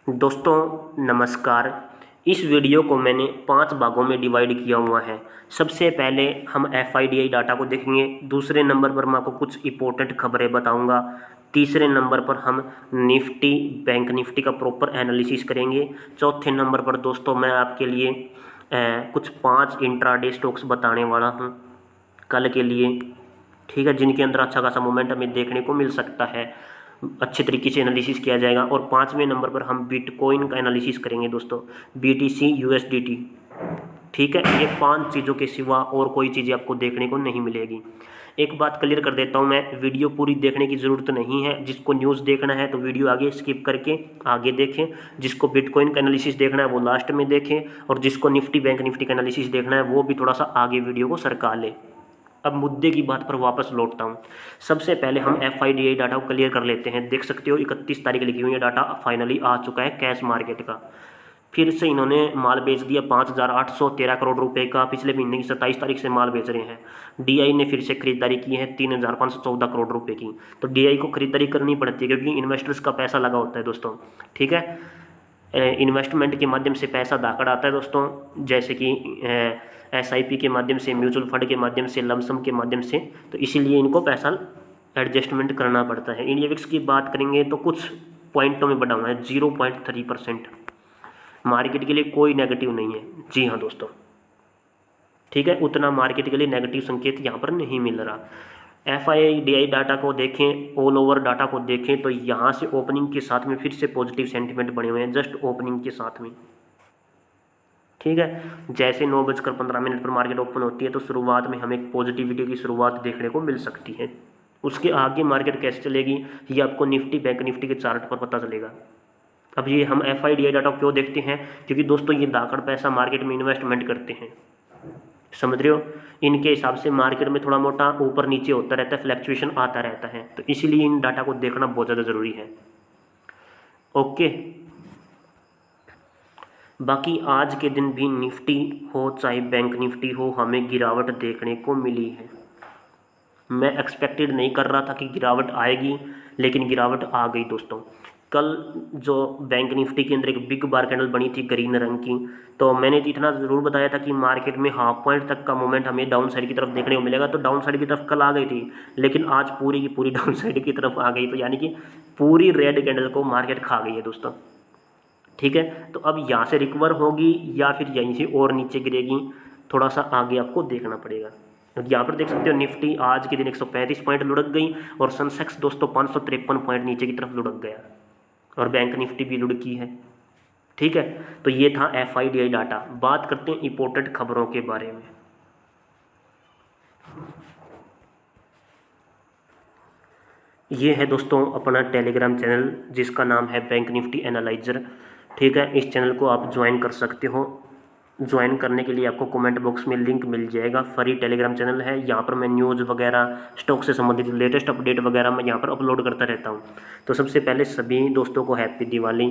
दोस्तों नमस्कार। इस वीडियो को मैंने 5 भागों में डिवाइड किया हुआ है। सबसे पहले हम एफआईडीआई डाटा को देखेंगे। दूसरे नंबर पर मैं आपको कुछ इंपॉर्टेंट खबरें बताऊंगा। तीसरे नंबर पर हम निफ्टी बैंक निफ्टी का प्रॉपर एनालिसिस करेंगे। चौथे नंबर पर दोस्तों मैं आपके लिए कुछ 5 इंट्राडे स्टॉक्स बताने वाला हूं कल के लिए, ठीक है, जिनके अंदर अच्छा खासा मोमेंट हमें देखने को मिल सकता है। अच्छे तरीके से एनालिसिस किया जाएगा। और 5वें नंबर पर हम बिटकॉइन का एनालिसिस करेंगे दोस्तों, बीटीसी यूएसडीटी, ठीक है। ये 5 चीज़ों के सिवा और कोई चीज़ें आपको देखने को नहीं मिलेगी। एक बात क्लियर कर देता हूँ मैं, वीडियो पूरी देखने की ज़रूरत नहीं है। जिसको न्यूज़ देखना है तो वीडियो आगे स्किप करके आगे देखें। जिसको बिटकॉइन का एनालिसिस देखना है वो लास्ट में देखें। और जिसको निफ्टी बैंक निफ्टी का एनालिसिस देखना है वो भी थोड़ा सा आगे वीडियो को सरका ले। अब मुद्दे की बात पर वापस लौटता हूँ। सबसे पहले हम एफआईडीआई डाटा को क्लियर कर लेते हैं। देख सकते हो 31 तारीख लिखी हुई है, डाटा फाइनली आ चुका है कैश मार्केट का। फिर से इन्होंने माल बेच दिया 5,813 करोड़ रुपए का। पिछले महीने की 27 तारीख से माल बेच रहे हैं। डीआई ने फिर से खरीदारी की है 3,514 करोड़ रुपए की। तो डीआई को खरीदारी करनी पड़ती है क्योंकि इन्वेस्टर्स का पैसा लगा होता है दोस्तों, ठीक है। इन्वेस्टमेंट के माध्यम से पैसा दाखड़ आता है दोस्तों, जैसे कि एसआईपी के माध्यम से, म्यूचुअल फंड के माध्यम से, लमसम के माध्यम से। तो इसीलिए इनको पैसा एडजस्टमेंट करना पड़ता है। इंडिया विक्स की बात करेंगे तो कुछ पॉइंटों में बढ़ा हुआ है 0.3%। मार्केट के लिए कोई नेगेटिव नहीं है, जी हाँ दोस्तों, ठीक है। उतना मार्केट के लिए नेगेटिव संकेत यहाँ पर नहीं मिल रहा। एफआईडीआई डाटा को देखें, ऑल ओवर डाटा को देखें तो यहाँ से ओपनिंग के साथ में फिर से पॉजिटिव सेंटिमेंट बने हुए हैं, जस्ट ओपनिंग के साथ में, ठीक है। जैसे 9:15 पर मार्केट ओपन होती है तो शुरुआत में हमें पॉजिटिविटी की शुरुआत देखने को मिल सकती है। उसके आगे मार्केट कैसे चलेगी ये आपको निफ्टी बैंक निफ्टी के चार्ट पर पता चलेगा। अब ये हम एफआईडीआई डाटा क्यों देखते हैं, क्योंकि दोस्तों ये दाखड़ पैसा मार्केट में इन्वेस्टमेंट करते हैं, समझ रहे हो। इनके हिसाब से मार्केट में थोड़ा मोटा ऊपर नीचे होता रहता है, फ्लैक्चुएशन आता रहता है। तो इसीलिए इन डाटा को देखना बहुत ज़्यादा ज़रूरी है। ओके, बाकी आज के दिन भी निफ्टी हो चाहे बैंक निफ्टी हो हमें गिरावट देखने को मिली है। मैं एक्सपेक्टेड नहीं कर रहा था कि गिरावट आएगी, लेकिन गिरावट आ गई दोस्तों। कल जो बैंक निफ्टी के अंदर एक बिग बार कैंडल बनी थी ग्रीन रंग की, तो मैंने इतना ज़रूर बताया था कि मार्केट में हाफ पॉइंट तक का मूवमेंट हमें डाउन साइड की तरफ देखने को मिलेगा। तो डाउन साइड की तरफ कल आ गई थी, लेकिन आज पूरी की पूरी डाउन साइड की तरफ आ गई। तो यानी कि पूरी रेड कैंडल को मार्केट खा गई है दोस्तों, ठीक है। तो अब यहाँ से रिकवर होगी या फिर यहीं से और नीचे गिरेगी, थोड़ा सा आगे आपको देखना पड़ेगा। यहाँ पर देख सकते हो निफ्टी आज के दिन 135 पॉइंट लुढ़क गई और सेंसेक्स दोस्तों 553 पॉइंट नीचे की तरफ लुढ़क गया और बैंक निफ्टी भी लुढ़की है, ठीक है। तो ये था एफआईडीआई डाटा। बात करते हैं इंपॉर्टेंट खबरों के बारे में। ये है दोस्तों अपना टेलीग्राम चैनल जिसका नाम है बैंक निफ्टी एनालाइजर, ठीक है। इस चैनल को आप ज्वाइन कर सकते हो। ज्वाइन करने के लिए आपको कमेंट बॉक्स में लिंक मिल जाएगा। फ्री टेलीग्राम चैनल है। यहाँ पर मैं न्यूज़ वगैरह, स्टॉक से संबंधित लेटेस्ट अपडेट वगैरह मैं यहाँ पर अपलोड करता रहता हूँ। तो सबसे पहले सभी दोस्तों को हैप्पी दिवाली।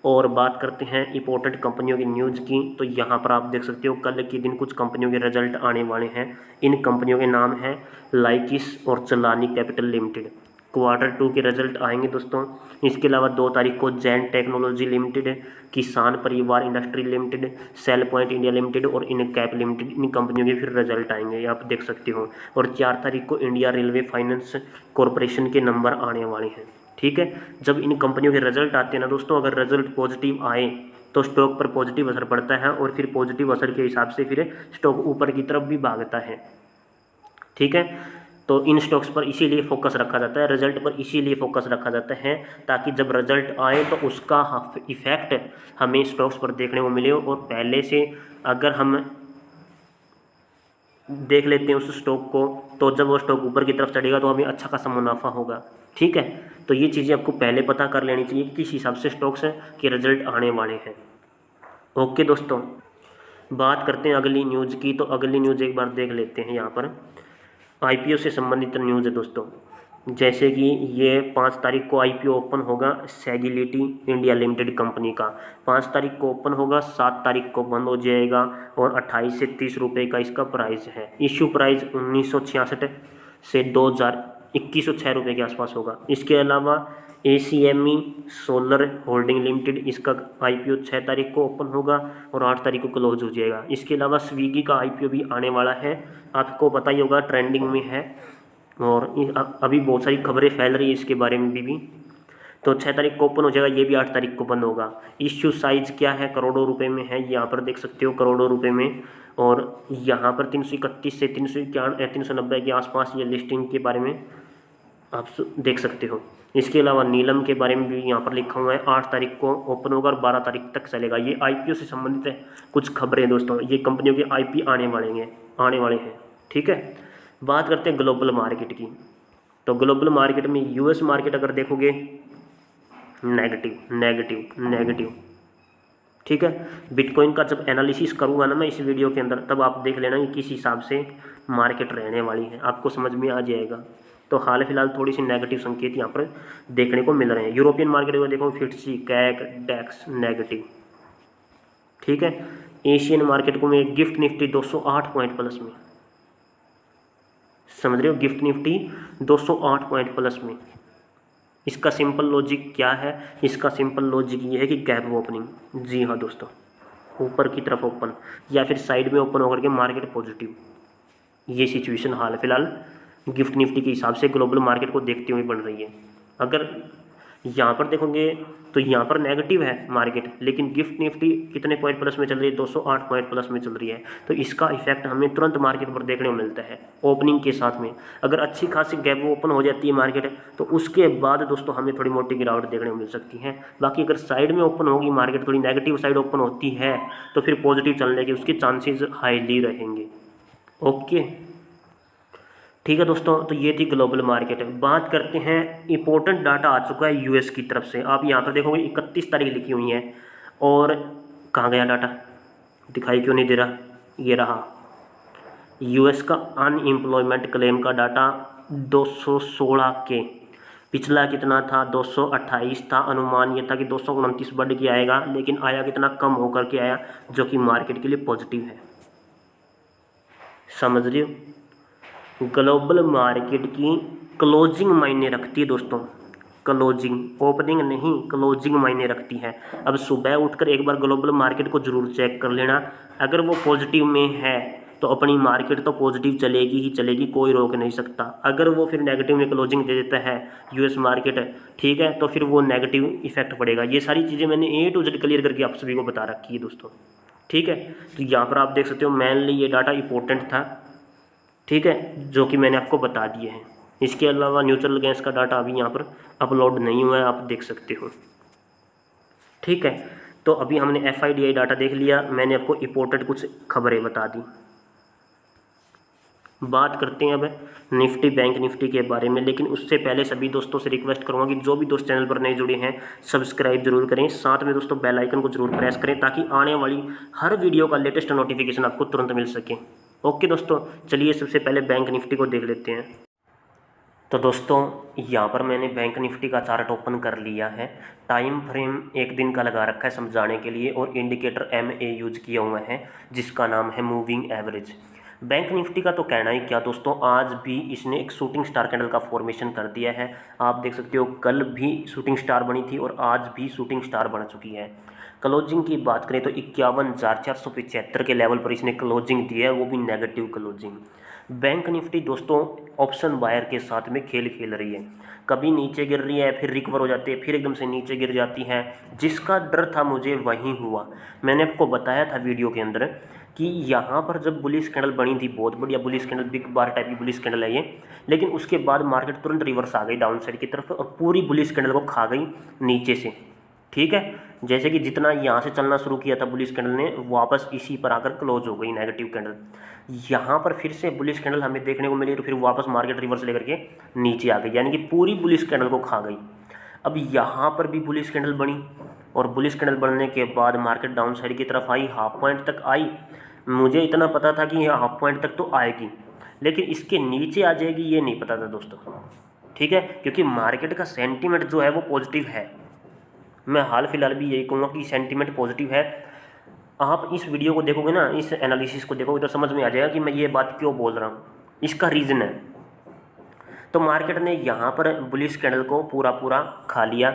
और बात करते हैं इंपॉर्टेंट कंपनियों की न्यूज़ की, तो यहाँ पर आप देख सकते हो कल के दिन कुछ कंपनियों के रिजल्ट आने वाले हैं। इन कंपनियों के नाम हैं लाइकिस और चलानी कैपिटल लिमिटेड। Q2 के रिजल्ट आएंगे दोस्तों। इसके अलावा 2 तारीख को जैन टेक्नोलॉजी लिमिटेड, किसान परिवार industry limited, cell point India limited और इनकैप लिमिटेड, इन कंपनियों के फिर रिजल्ट आएंगे, आप देख सकते हो। और 4 तारीख को इंडिया रेलवे फाइनेंस कॉरपोरेशन के नंबर आने वाले हैं, ठीक है। जब इन कंपनियों के रिजल्ट आते हैं ना दोस्तों, अगर रिजल्ट पॉजिटिव आए तो स्टॉक पर पॉजिटिव असर पड़ता है और फिर पॉजिटिव असर के हिसाब से फिर स्टॉक ऊपर की तरफ भी भागता है, ठीक है। तो इन स्टॉक्स पर इसीलिए फोकस रखा जाता है, रिजल्ट पर इसीलिए फोकस रखा जाता है ताकि जब रिजल्ट आए तो उसका इफेक्ट हमें स्टॉक्स पर देखने को मिले। और पहले से अगर हम देख लेते हैं उस स्टॉक को, तो जब वो स्टॉक ऊपर की तरफ चढ़ेगा तो हमें अच्छा खासा मुनाफा होगा, ठीक है। तो ये चीज़ें आपको पहले पता कर लेनी चाहिए कि किस हिसाब से स्टॉक्स के रिजल्ट आने वाले हैं। ओके दोस्तों, बात करते हैं अगली न्यूज़ की। तो अगली न्यूज़ एक बार देख लेते हैं। यहाँ पर आईपीओ से संबंधित न्यूज़ है दोस्तों। जैसे कि ये 5 तारीख को आईपीओ ओपन होगा सैगिलिटी इंडिया लिमिटेड कंपनी का। 5 तारीख को ओपन होगा, 7 तारीख को बंद हो जाएगा और 28 से 30 रुपये का इसका प्राइस है। इश्यू प्राइस 1966 से 2000 2106 के आसपास होगा। इसके अलावा ACME सोलर होल्डिंग लिमिटेड, इसका IPO 6 तारीख को ओपन होगा और 8 तारीख को क्लोज हो जाएगा। इसके अलावा स्विगी का IPO भी आने वाला है, आपको पता ही होगा, ट्रेंडिंग में है और अभी बहुत सारी खबरें फैल रही है इसके बारे में भी। तो 6 तारीख को ओपन हो जाएगा, ये भी 8 तारीख को बंद होगा। इश्यू साइज क्या है, करोड़ों रुपए में है, यहाँ पर देख सकते हो करोड़ों रुपए में। और यहाँ पर 331 से 390 के आसपास ये लिस्टिंग के बारे में आप देख सकते हो। इसके अलावा नीलम के बारे में भी यहाँ पर लिखा हुआ है, 8 तारीख को ओपन होगा और 12 तारीख तक चलेगा। ये IPO से संबंधित है कुछ खबरें दोस्तों, ये कंपनियों के IP आने वाले हैं। ठीक है, बात करते हैं ग्लोबल मार्केट की। तो ग्लोबल मार्केट में US मार्केट अगर देखोगे नेगेटिव। ठीक है, बिटकॉइन का जब एनालिसिस करूँगा ना मैं इस वीडियो के अंदर, तब आप देख लेना कि किस हिसाब से मार्केट रहने वाली है, आपको समझ में आ जाएगा। तो हाल फिलहाल थोड़ी सी नेगेटिव संकेत यहाँ पर देखने को मिल रहे हैं। यूरोपियन मार्केट में देखो FTSE, CAC, DAX नेगेटिव। ठीक है, एशियन मार्केट को में गिफ्ट निफ्टी 208 पॉइंट प्लस में, समझ रहे हो, गिफ्ट निफ्टी 208 पॉइंट प्लस में। इसका सिंपल लॉजिक क्या है, इसका सिंपल लॉजिक ये है कि गैप ओपनिंग, जी हाँ दोस्तों, ऊपर की तरफ ओपन या फिर साइड में ओपन होकर के मार्केट पॉजिटिव, ये सिचुएशन हाल फिलहाल गिफ्ट निफ्टी के हिसाब से ग्लोबल मार्केट को देखते हुए बन रही है। अगर यहाँ पर देखोगे तो यहाँ पर नेगेटिव है मार्केट, लेकिन गिफ्ट निफ्टी कितने पॉइंट प्लस में चल रही है, 208 पॉइंट प्लस में चल रही है। तो इसका इफेक्ट हमें तुरंत मार्केट पर देखने को मिलता है ओपनिंग के साथ में। अगर अच्छी खासी गैप ओपन हो जाती है मार्केट, तो उसके बाद दोस्तों हमें थोड़ी मोटी गिरावट देखने को मिल सकती है। बाकी अगर साइड में ओपन होगी मार्केट, थोड़ी नेगेटिव साइड ओपन होती है, तो फिर पॉजिटिव चलने के उसके चांसेस हाईली रहेंगे। ओके, ठीक है दोस्तों, तो ये थी ग्लोबल मार्केट। बात करते हैं, इंपॉर्टेंट डाटा आ चुका है US की तरफ से। आप यहाँ पर देखोगे 31 तारीख लिखी हुई है, और कहाँ गया डाटा, दिखाई क्यों नहीं दे रहा, ये रहा। US का अनएम्प्लॉयमेंट क्लेम का डाटा 216 के, पिछला कितना था, 228 था। अनुमान ये था कि 229 बढ़ के आएगा, लेकिन आया कितना, कम होकर के आया, जो कि मार्केट के लिए पॉजिटिव है। समझ रहे हो, ग्लोबल मार्केट की क्लोजिंग मायने रखती है दोस्तों, क्लोजिंग, ओपनिंग नहीं, क्लोजिंग मायने रखती है। अब सुबह उठकर एक बार ग्लोबल मार्केट को जरूर चेक कर लेना, अगर वो पॉजिटिव में है तो अपनी मार्केट तो पॉजिटिव चलेगी ही चलेगी, कोई रोक नहीं सकता। अगर वो फिर नेगेटिव में क्लोजिंग दे देता है US मार्केट, ठीक है, तो फिर वो नेगेटिव इफेक्ट पड़ेगा। ये सारी चीज़ें मैंने A to Z क्लियर करके आप सभी को बता रखी है दोस्तों। ठीक है, तो यहाँ पर आप देख सकते हो मेनली ये डाटा इंपॉर्टेंट था, ठीक है, जो कि मैंने आपको बता दिए हैं। इसके अलावा न्यूट्रल गैस का डाटा अभी यहाँ पर अपलोड नहीं हुआ है, आप देख सकते हो। ठीक है, तो अभी हमने FIDI डाटा देख लिया, मैंने आपको इंपॉर्टेंट कुछ खबरें बता दी। बात करते हैं अब निफ्टी, बैंक निफ्टी के बारे में, लेकिन उससे पहले सभी दोस्तों से रिक्वेस्ट करूँगा कि जो भी दोस्त चैनल पर नए जुड़े हैं सब्सक्राइब जरूर करें, साथ में दोस्तों बेल आइकन को जरूर प्रेस करें, ताकि आने वाली हर वीडियो का लेटेस्ट नोटिफिकेशन आपको तुरंत मिल सके। ओके दोस्तों, चलिए सबसे पहले बैंक निफ्टी को देख लेते हैं। तो दोस्तों यहाँ पर मैंने बैंक निफ्टी का चार्ट ओपन कर लिया है, टाइम फ्रेम एक दिन का लगा रखा है समझाने के लिए, और इंडिकेटर MA यूज किया हुआ है, जिसका नाम है मूविंग एवरेज। बैंक निफ्टी का तो कहना ही क्या दोस्तों, आज भी इसने एक शूटिंग स्टार कैंडल का फॉर्मेशन कर दिया है। आप देख सकते हो कल भी शूटिंग स्टार बनी थी और आज भी शूटिंग स्टार बन चुकी है। क्लोजिंग की बात करें तो 51,475 के लेवल पर इसने क्लोजिंग दी है, वो भी नेगेटिव क्लोजिंग। बैंक निफ्टी दोस्तों ऑप्शन बायर के साथ में खेल खेल रही है, कभी नीचे गिर रही है, फिर रिकवर हो जाती है, फिर एकदम से नीचे गिर जाती है। जिसका डर था मुझे वही हुआ। मैंने आपको बताया था वीडियो के अंदर कि यहाँ पर जब बुलिश कैंडल बनी थी, बहुत बढ़िया बुलिश कैंडल, बिग बार टाइप की बुलिश कैंडल है ये, लेकिन उसके बाद मार्केट तुरंत रिवर्स आ गई डाउन साइड की तरफ और पूरी बुलिश कैंडल को खा गई नीचे से। ठीक है, जैसे कि जितना यहाँ से चलना शुरू किया था बुलिश कैंडल ने, वापस इसी पर आकर क्लोज हो गई नेगेटिव कैंडल। यहाँ पर फिर से बुलिश कैंडल हमें देखने को मिली, तो फिर वापस मार्केट रिवर्स लेकर के नीचे आ गई, यानी कि पूरी बुलिश कैंडल को खा गई। अब यहाँ पर भी बुलिश कैंडल बनी, और बुलिश कैंडल बनने के बाद मार्केट डाउन साइड की तरफ आई, हाफ पॉइंट तक आई। मुझे इतना पता था कि यह हाफ पॉइंट तक तो आएगी, लेकिन इसके नीचे आ जाएगी ये नहीं पता था दोस्तों। ठीक है, क्योंकि मार्केट का सेंटीमेंट जो है वो पॉजिटिव है। मैं हाल फिलहाल भी यही कहूँगा कि सेंटीमेंट पॉजिटिव है। आप इस वीडियो को देखोगे ना, इस एनालिसिस को देखोगे तो समझ में आ जाएगा कि मैं ये बात क्यों बोल रहा हूँ, इसका रीज़न है। तो मार्केट ने यहाँ पर बुलिश कैंडल को पूरा पूरा खा लिया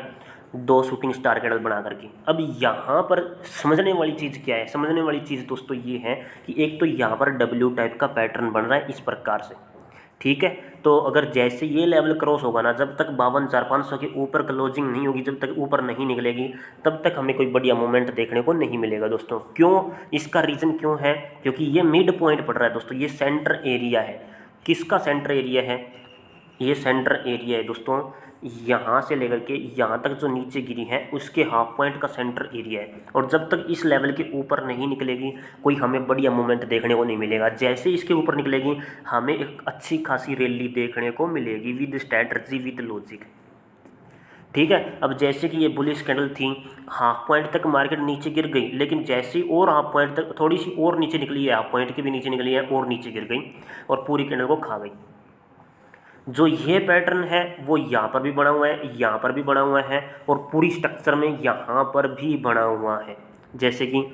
2 शूटिंग स्टार कैंडल बना करके। अब यहाँ पर समझने वाली चीज़ क्या है? समझने वाली चीज़ दोस्तों ये है कि एक तो यहाँ पर डब्ल्यू टाइप का पैटर्न बन रहा है इस प्रकार से, ठीक है। तो अगर जैसे ये लेवल क्रॉस होगा ना, जब तक 52,500 के ऊपर क्लोजिंग नहीं होगी, जब तक ऊपर नहीं निकलेगी, तब तक हमें कोई बढ़िया मोमेंट देखने को नहीं मिलेगा दोस्तों। क्यों? इसका रीज़न क्यों है? क्योंकि ये मिड पॉइंट पड़ रहा है दोस्तों, ये सेंटर एरिया है। किसका सेंटर एरिया है? ये सेंटर एरिया है दोस्तों, यहाँ से लेकर के यहाँ तक जो नीचे गिरी है उसके हाफ पॉइंट का सेंटर एरिया है। और जब तक इस लेवल के ऊपर नहीं निकलेगी कोई हमें बढ़िया मूवमेंट देखने को नहीं मिलेगा। जैसे इसके ऊपर निकलेगी हमें एक अच्छी खासी रैली देखने को मिलेगी विद स्ट्रैटेजी विद लॉजिक, ठीक है। अब जैसे कि ये बुलिश कैंडल थी, हाफ पॉइंट तक मार्केट नीचे गिर गई, लेकिन जैसे ही और हाफ पॉइंट तक थोड़ी सी और नीचे निकली है, हाफ पॉइंट के भी नीचे निकली है और नीचे गिर गई और पूरी कैंडल को खा गई। जो ये पैटर्न है वो यहाँ पर भी बना हुआ है, यहाँ पर भी बना हुआ है और पूरी स्ट्रक्चर में यहाँ पर भी बना हुआ है। जैसे कि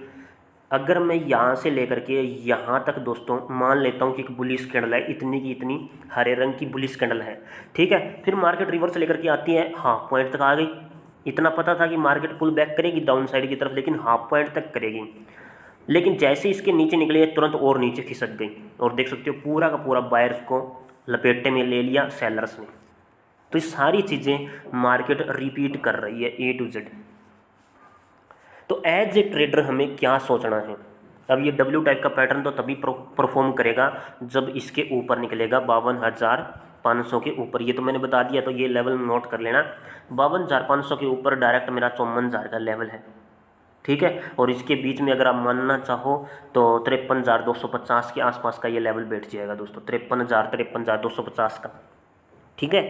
अगर मैं यहाँ से लेकर के यहाँ तक दोस्तों मान लेता हूँ कि एक बुलिश कैंडल है, इतनी की इतनी हरे रंग की बुलिश कैंडल है, ठीक है। फिर मार्केट रिवर्स लेकर के आती है, हाफ पॉइंट तक आ गई। इतना पता था कि मार्केट पुल बैक करेगी डाउन साइड की तरफ, लेकिन हाफ पॉइंट तक करेगी। लेकिन जैसे इसके नीचे निकली है तुरंत और नीचे खिसक गई और देख सकते हो पूरा का पूरा बायर्स को लपेटे में ले लिया सेलर्स ने। तो ये सारी चीज़ें मार्केट रिपीट कर रही है A to Z। तो एज ए ट्रेडर हमें क्या सोचना है? अब ये W टाइप का पैटर्न तो तभी परफॉर्म करेगा जब इसके ऊपर निकलेगा 52,500 के ऊपर। ये तो मैंने बता दिया, तो ये लेवल नोट कर लेना। 52,500 के ऊपर डायरेक्ट मेरा 54,000 का लेवल है, ठीक है। और इसके बीच में अगर आप मानना चाहो तो 53,250 के आसपास का ये लेवल बैठ जाएगा दोस्तों, 53,250 का, ठीक है।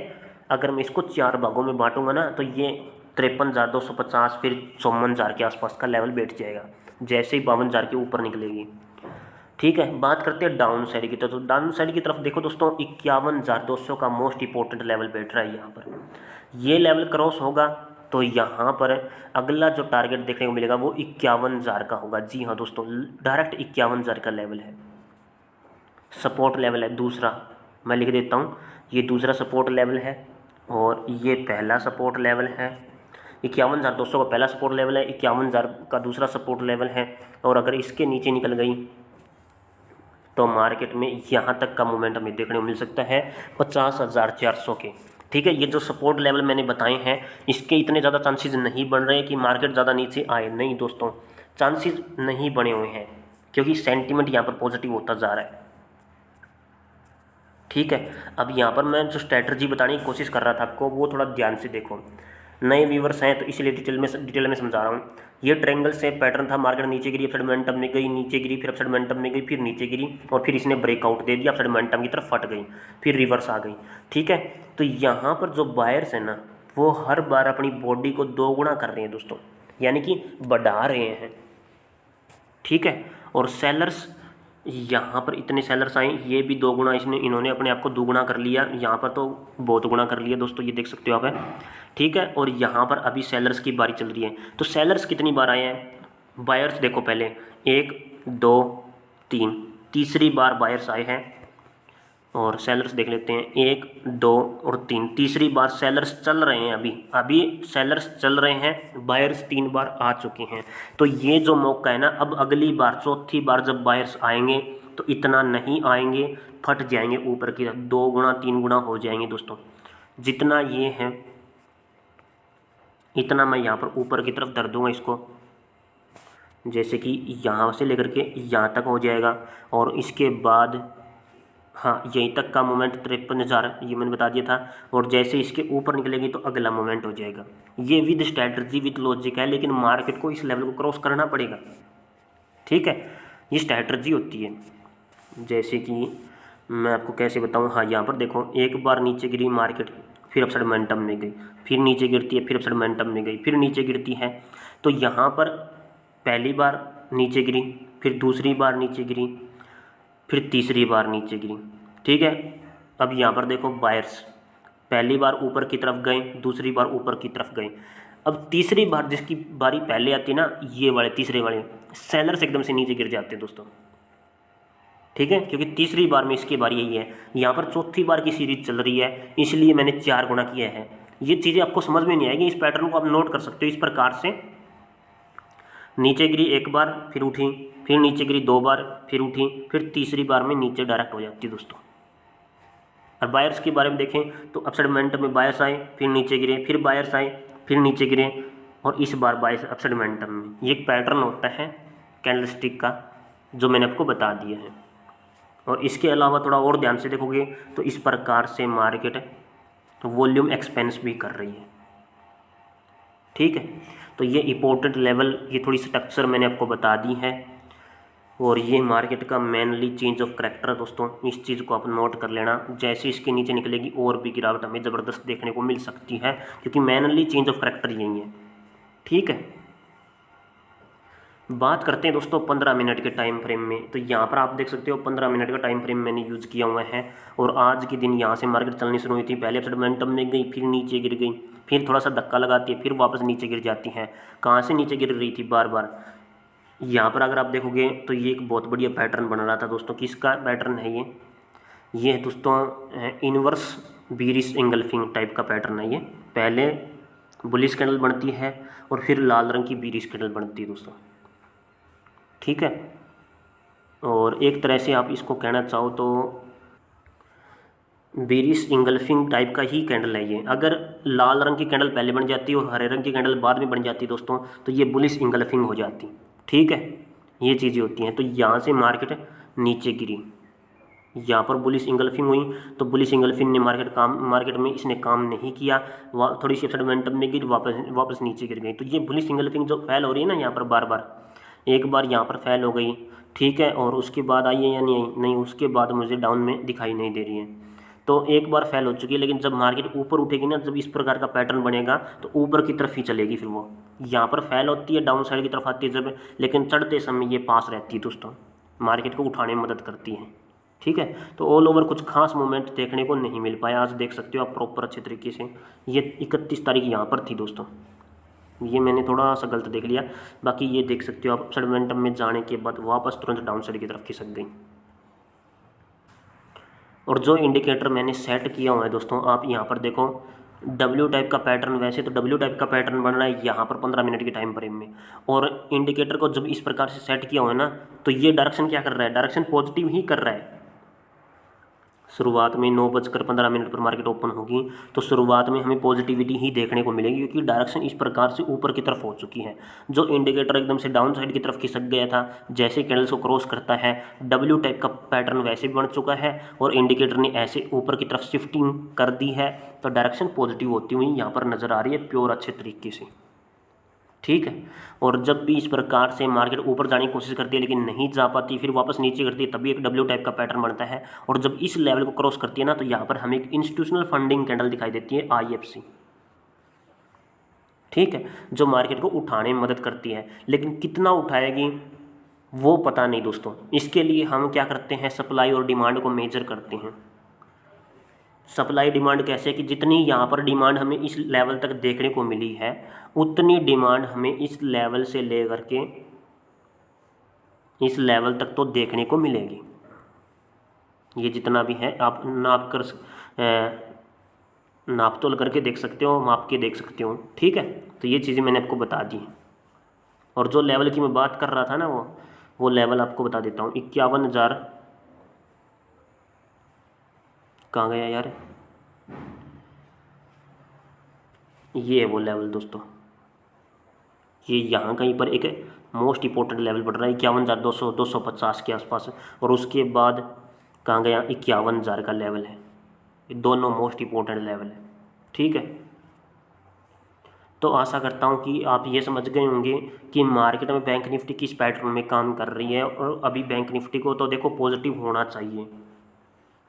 अगर मैं इसको 4 भागों में बांटूंगा ना तो ये 53,250 फिर 54,000 के आसपास का लेवल बैठ जाएगा जैसे ही 52,000 के ऊपर निकलेगी, ठीक है। बात करते हैं डाउन साइड की तरफ। तो डाउन साइड की तरफ देखो दोस्तों 51,200 का मोस्ट इंपॉर्टेंट लेवल बैठ रहा है यहाँ पर। ये लेवल क्रॉस होगा तो यहाँ पर अगला जो टारगेट देखने को मिलेगा वो 51,000 का होगा। जी हाँ दोस्तों, डायरेक्ट 51,000 का लेवल है, सपोर्ट लेवल है। दूसरा मैं लिख देता हूँ, ये दूसरा सपोर्ट लेवल है और ये पहला सपोर्ट लेवल है। 51,200 का पहला सपोर्ट लेवल है, 51,000 का दूसरा सपोर्ट लेवल है। और अगर इसके नीचे निकल गई तो मार्केट में यहाँ तक का मूवमेंट हमें देखने को मिल सकता है 50,400 के, ठीक है। ये जो सपोर्ट लेवल मैंने बताए हैं इसके इतने ज़्यादा चांसेस नहीं बन रहे हैं कि मार्केट ज़्यादा नीचे आए, नहीं दोस्तों, चांसेस नहीं बने हुए हैं क्योंकि सेंटीमेंट यहाँ पर पॉजिटिव होता जा रहा है, ठीक है। अब यहाँ पर मैं जो स्ट्रैटेजी बताने की कोशिश कर रहा था आपको वो थोड़ा ध्यान से देखो। नए व्यूवर्स हैं तो इसलिए डिटेल में समझा रहा हूँ। ये ट्रायंगल से पैटर्न था, मार्केट नीचे गिरी, अपसाइड मोमेंटम में गई, नीचे गिरी, फिर अपसाइड मोमेंटम में गई, फिर नीचे गिरी और फिर इसने ब्रेकआउट दे दिया, अपसाइड मोमेंटम की तरफ फट गई, फिर रिवर्स आ गई, ठीक है। तो यहाँ पर जो बायर्स हैं ना वो हर बार अपनी बॉडी को 2 गुना कर रहे हैं दोस्तों, यानी कि बढ़ा रहे हैं, ठीक है। और सेलर्स यहाँ पर इतने सेलर्स आए, ये भी 2 गुना इन्होंने अपने आप को 2 गुना कर लिया, यहाँ पर तो बहुत गुना कर लिया दोस्तों, ये देख सकते हो आप है, ठीक है। और यहाँ पर अभी सेलर्स की बारी चल रही है। तो सेलर्स कितनी बार आए हैं? बायर्स देखो पहले 1 2 3, तीसरी बार बायर्स आए हैं। और सेलर्स देख लेते हैं 1 2 और 3, तीसरी बार सेलर्स चल रहे हैं, अभी सेलर्स चल रहे हैं, बायर्स 3 बार आ चुके हैं। तो ये जो मौका है ना, अब अगली बार चौथी बार जब बायर्स आएंगे तो इतना नहीं आएंगे, फट जाएंगे ऊपर की तरफ, 2 गुना 3 गुना हो जाएंगे दोस्तों। जितना ये है इतना मैं यहाँ पर ऊपर की तरफ धर दूँगा इसको, जैसे कि यहाँ से लेकर के यहाँ तक हो जाएगा। और इसके बाद हाँ यहीं तक का मोमेंट 53,000 ये मैंने बता दिया था। और जैसे इसके ऊपर निकलेगी तो अगला मोमेंट हो जाएगा। ये विद स्ट्रैटेजी विद लॉजिक है, लेकिन मार्केट को इस लेवल को क्रॉस करना पड़ेगा, ठीक है। ये स्ट्रैटेजी होती है। जैसे कि मैं आपको कैसे बताऊँ, हाँ यहाँ पर देखो एक बार नीचे गिरी मार्केट, फिर अपसाइड मोमेंटम में गई, फिर नीचे गिरती है, फिर अपसाइड मोमेंटम में गई, फिर नीचे गिरती है। तो यहाँ पर पहली बार नीचे गिरी, फिर दूसरी बार नीचे गिरी, फिर तीसरी बार नीचे गिरी, ठीक है। अब यहाँ पर देखो बायर्स पहली बार ऊपर की तरफ गए, दूसरी बार ऊपर की तरफ गए। अब तीसरी बार जिसकी बारी पहले आती है ना, ये वाले तीसरे वाले सेलर्स एकदम से नीचे गिर जाते हैं दोस्तों, ठीक है, क्योंकि तीसरी बार में इसकी बारी यही है, यहाँ पर चौथी बार की सीरीज चल रही है, इसलिए मैंने 4 गुना किया है। ये चीज़ें आपको समझ में नहीं आएगी, इस पैटर्न को आप नोट कर सकते हो इस प्रकार से। नीचे गिरी एक बार फिर उठी, फिर नीचे गिरी 2 बार फिर उठी, फिर तीसरी बार में नीचे डायरेक्ट हो जाती है दोस्तों। और बायर्स के बारे में देखें तो अपसाइड मोमेंटम में बायर्स आए, फिर नीचे गिरे, फिर बायर्स आए, फिर नीचे गिरे, और इस बार बायर्स अपसाइड मोमेंटम में। ये एक पैटर्न होता है कैंडलस्टिक का जो मैंने आपको बता दिया है। और इसके अलावा थोड़ा और ध्यान से देखोगे तो इस प्रकार से मार्केट वॉल्यूम एक्सपेंस भी कर रही है। ठीक है, तो ये इंपॉर्टेंट लेवल, ये थोड़ी स्ट्रक्चर मैंने आपको बता दी है। और ये मार्केट का मेनली चेंज ऑफ करैक्टर है दोस्तों, इस चीज़ को आप नोट कर लेना। जैसे इसके नीचे निकलेगी और भी गिरावट हमें ज़बरदस्त देखने को मिल सकती है, क्योंकि मेनली चेंज ऑफ करैक्टर यही है। ठीक है, बात करते हैं दोस्तों 15 मिनट के टाइम फ्रेम में। तो यहाँ पर आप देख सकते हो 15 मिनट का टाइम फ्रेम मैंने यूज़ किया हुआ है। और आज के दिन यहाँ से मार्केट चलनी शुरू हुई थी, पहले अपसाइड मोमेंटम में गई, फिर नीचे गिर गई, फिर थोड़ा सा धक्का लगाती है, फिर वापस नीचे गिर जाती है। कहाँ से नीचे गिर रही थी बार बार, यहाँ पर अगर आप देखोगे तो ये एक बहुत बढ़िया पैटर्न बन रहा था दोस्तों। किसका पैटर्न है ये है दोस्तों इनवर्स बीरिश एंगल्फिंग टाइप का पैटर्न है। ये पहले बुलिश कैंडल बनती है और फिर लाल रंग की बीरिश कैंडल बनती है दोस्तों। ठीक है, और एक तरह से आप इसको कहना चाहो तो बेरिश इंगल्फिंग टाइप का ही कैंडल है ये। अगर लाल रंग की कैंडल पहले बन जाती है और हरे रंग की कैंडल बाद में बन जाती है दोस्तों, तो ये बुलिश इंगल्फिंग हो जाती। ठीक है, ये चीज़ें होती हैं। तो यहाँ से मार्केट नीचे गिरी, यहाँ पर बुलिश इंगल्फिंग हुई, तो बुलिश इंगल्फिंग ने मार्केट में इसने काम नहीं किया, थोड़ी सी अपसाइड मोमेंटम में गिर, वापस नीचे गिर गई। तो ये बुलिश इंगल्फिंग जो फैल हो रही है ना यहाँ पर बार बार, एक बार यहाँ पर फैल हो गई, ठीक है, और उसके बाद आई है या नहीं आई, नहीं, उसके बाद मुझे डाउन में दिखाई नहीं दे रही है। तो एक बार फैल हो चुकी है, लेकिन जब मार्केट ऊपर उठेगी ना, जब इस प्रकार का पैटर्न बनेगा तो ऊपर की तरफ ही चलेगी। फिर वो यहाँ पर फैल होती है, डाउन साइड की तरफ आती है जब, लेकिन चढ़ते समय ये पास रहती है दोस्तों, मार्केट को उठाने में मदद करती है। ठीक है, तो ऑल ओवर कुछ खास मूवमेंट देखने को नहीं मिल पाया। आज देख सकते हो आप प्रॉपर अच्छे तरीके से। ये 31 तारीख यहाँ पर थी दोस्तों, ये मैंने थोड़ा सा गलत देख लिया। बाकी ये देख सकते हो आप अपसाइड मोमेंटम में जाने के बाद वापस तुरंत डाउन साइड की तरफ खिसक गई। और जो इंडिकेटर मैंने सेट किया हुआ है दोस्तों, आप यहाँ पर देखो डब्ल्यू टाइप का पैटर्न, वैसे तो डब्ल्यू टाइप का पैटर्न बन रहा है यहाँ पर 15 मिनट के टाइम फ्रेम में। और इंडिकेटर को जब इस प्रकार से सेट किया हुआ है ना, तो ये डायरेक्शन क्या कर रहा है, डायरेक्शन पॉजिटिव ही कर रहा है। शुरुआत में 9:15 पर मार्केट ओपन होगी, तो शुरुआत में हमें पॉजिटिविटी ही देखने को मिलेगी, क्योंकि डायरेक्शन इस प्रकार से ऊपर की तरफ हो चुकी है। जो इंडिकेटर एकदम से डाउन साइड की तरफ खिसक गया था, जैसे कैंडल्स को क्रॉस करता है, डब्ल्यू टाइप का पैटर्न वैसे भी बन चुका है, और इंडिकेटर ने ऐसे ऊपर की तरफ शिफ्टिंग कर दी है, तो डायरेक्शन पॉजिटिव होती हुई यहाँ पर नज़र आ रही है प्योर अच्छे तरीके से। ठीक है, और जब भी इस प्रकार से मार्केट ऊपर जाने की कोशिश करती है लेकिन नहीं जा पाती, फिर वापस नीचे करती है, तभी एक डब्ल्यू टाइप का पैटर्न बनता है। और जब इस लेवल को क्रॉस करती है ना, तो यहाँ पर हमें एक इंस्टीट्यूशनल फंडिंग कैंडल दिखाई देती है, IFC। ठीक है, जो मार्केट को उठाने में मदद करती है, लेकिन कितना उठाएगी वो पता नहीं दोस्तों। इसके लिए हम क्या करते हैं, सप्लाई और डिमांड को मेजर करते हैं। सप्लाई डिमांड कैसे, कि जितनी यहाँ पर डिमांड हमें इस लेवल तक देखने को मिली है, उतनी डिमांड हमें इस लेवल से लेकर के इस लेवल तक तो देखने को मिलेगी। ये जितना भी है आप नाप तोल करके देख सकते हो, माप के देख सकते हो। ठीक है, तो ये चीज़ें मैंने आपको बता दी। और जो लेवल की मैं बात कर रहा था ना, वो लेवल आपको बता देता हूँ। 51,000 कहाँ गया यार, ये है वो लेवल दोस्तों। ये यहाँ कहीं पर एक मोस्ट इंपॉर्टेंट लेवल बढ़ रहा है 51,200 250 के आसपास, और उसके बाद कहाँ गया 51,000 का लेवल है। ये दोनों मोस्ट इंपॉर्टेंट लेवल है। ठीक है, तो आशा करता हूँ कि आप ये समझ गए होंगे कि मार्केट में बैंक निफ्टी किस पैटर्न में काम कर रही है। और अभी बैंक निफ्टी को तो देखो पॉजिटिव होना चाहिए,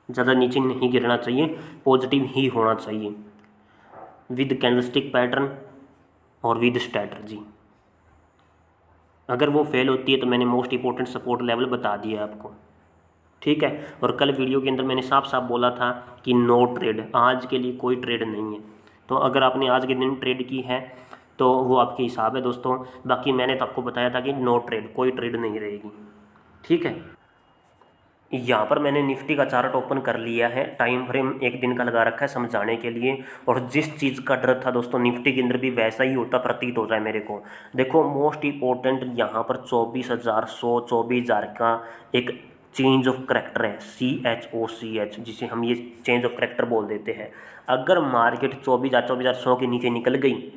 ज़्यादा नीचे नहीं गिरना चाहिए, पॉजिटिव ही होना चाहिए विद कैंडलस्टिक पैटर्न और विद स्ट्रैटर्जी। अगर वो फेल होती है तो मैंने मोस्ट इंपॉर्टेंट सपोर्ट लेवल बता दिया आपको। ठीक है, और कल वीडियो के अंदर मैंने साफ साफ बोला था कि नो ट्रेड, आज के लिए कोई ट्रेड नहीं है। तो अगर आपने आज के दिन ट्रेड की है तो वो आपके हिसाब है दोस्तों, बाकी मैंने तो आपको बताया था कि नो ट्रेड, कोई ट्रेड नहीं रहेगी। ठीक है, यहाँ पर मैंने निफ्टी का चार्ट ओपन कर लिया है, टाइम फ्रेम एक दिन का लगा रखा है समझाने के लिए। और जिस चीज़ का डर था दोस्तों निफ्टी के अंदर भी वैसा ही होता प्रतीत हो जाए मेरे को। देखो मोस्ट इम्पोर्टेंट यहाँ पर 24,100 24,000 का एक चेंज ऑफ करेक्टर है, CHOCH, जिसे हम ये चेंज ऑफ करेक्टर बोल देते हैं। अगर मार्केट 24,100 के नीचे निकल गई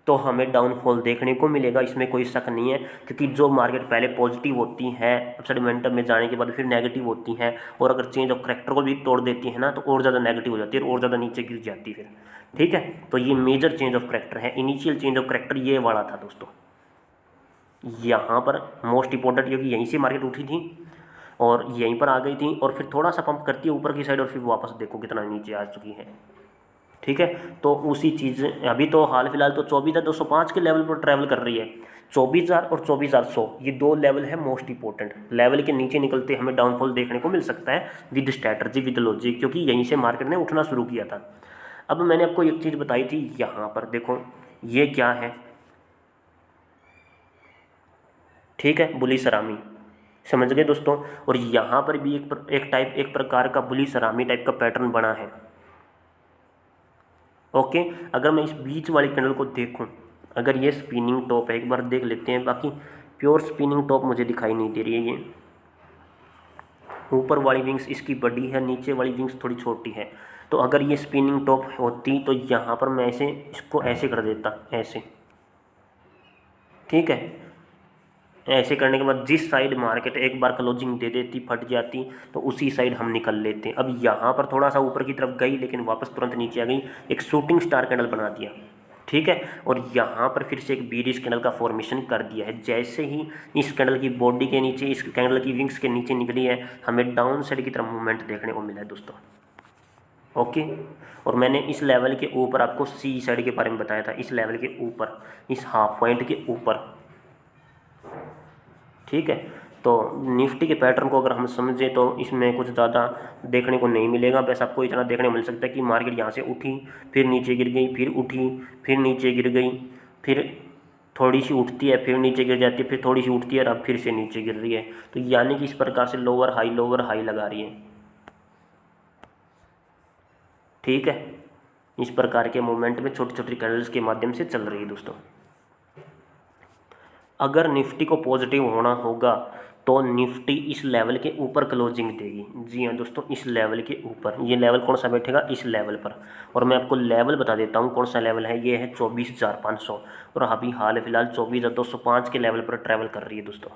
तो हमें डाउनफॉल देखने को मिलेगा, इसमें कोई शक नहीं है। क्योंकि जो मार्केट पहले पॉजिटिव होती है अपसाइड मोमेंटम में जाने के बाद फिर नेगेटिव होती हैं, और अगर चेंज ऑफ करेक्टर को भी तोड़ देती है ना तो और ज़्यादा नेगेटिव हो जाती है और ज़्यादा नीचे गिर जाती है फिर। ठीक है, तो ये मेजर चेंज ऑफ करेक्टर है। इनिशियल चेंज ऑफ करेक्टर ये वाला था दोस्तों, यहाँ पर मोस्ट इंपॉर्टेंट, क्योंकि यहीं से मार्केट उठी थी और यहीं पर आ गई थी और फिर थोड़ा सा पंप करती है ऊपर की साइड और फिर वापस देखो कितना नीचे आ चुकी है। ठीक है, तो उसी चीज़ अभी तो हाल फिलहाल तो 24,205 के लेवल पर ट्रैवल कर रही है। 24,000 और 24,100 ये दो लेवल है मोस्ट इंपॉर्टेंट। लेवल के नीचे निकलते हमें डाउनफॉल देखने को मिल सकता है विद स्ट्रैटेजी विद लॉजिक, क्योंकि यहीं से मार्केट ने उठना शुरू किया था। अब मैंने आपको एक चीज़ बताई थी, यहाँ पर देखो ये क्या है, ठीक है, बुली सरामी, समझ गए दोस्तों। और यहाँ पर भी एक प्रकार का बुली सरामी टाइप का पैटर्न बना है। ओके, अगर मैं इस बीच वाली कैंडल को देखूं, अगर ये स्पिनिंग टॉप है, एक बार देख लेते हैं। बाकी प्योर स्पिनिंग टॉप मुझे दिखाई नहीं दे रही है। ये ऊपर वाली विंग्स इसकी बड़ी है, नीचे वाली विंग्स थोड़ी छोटी है। तो अगर ये स्पिनिंग टॉप होती तो यहाँ पर मैं ऐसे इसको ऐसे कर देता, ऐसे, ठीक है। ऐसे करने के बाद जिस साइड मार्केट एक बार क्लोजिंग दे देती फट जाती तो उसी साइड हम निकल लेते। अब यहाँ पर थोड़ा सा ऊपर की तरफ गई लेकिन वापस तुरंत नीचे आ गई, एक शूटिंग स्टार कैंडल बना दिया, ठीक है। और यहाँ पर फिर से एक बीरिश कैंडल का फॉर्मेशन कर दिया है। जैसे ही इस कैंडल की बॉडी के नीचे, इस कैंडल की विंग्स के नीचे निकली है, हमें डाउन साइड की तरफ मूवमेंट देखने को मिला है दोस्तों। ओके, और मैंने इस लेवल के ऊपर आपको सी साइड के बारे में बताया था, इस लेवल के ऊपर, इस हाफ पॉइंट के ऊपर, ठीक है। तो निफ्टी के पैटर्न को अगर हम समझें तो इसमें कुछ ज़्यादा देखने को नहीं मिलेगा। बस आपको इतना देखने को मिल सकता है कि मार्केट यहाँ से उठी, फिर नीचे गिर गई, फिर उठी, फिर नीचे गिर गई, फिर थोड़ी सी उठती है, फिर नीचे गिर जाती है, फिर थोड़ी सी उठती है और अब फिर से नीचे गिर रही है। तो यानी कि इस प्रकार से लोअर हाई लगा रही है, ठीक है। इस प्रकार के मूवमेंट में छोटी छोटी कैंडल्स के माध्यम से चल रही है दोस्तों। अगर निफ्टी को पॉजिटिव होना होगा तो निफ्टी इस लेवल के ऊपर क्लोजिंग देगी। जी हाँ दोस्तों, इस लेवल के ऊपर। ये लेवल कौन सा बैठेगा? इस लेवल पर। और मैं आपको लेवल बता देता हूँ कौन सा लेवल है। ये है 24,500 और अभी हाल फिलहाल 24,205 के लेवल पर ट्रैवल कर रही है दोस्तों,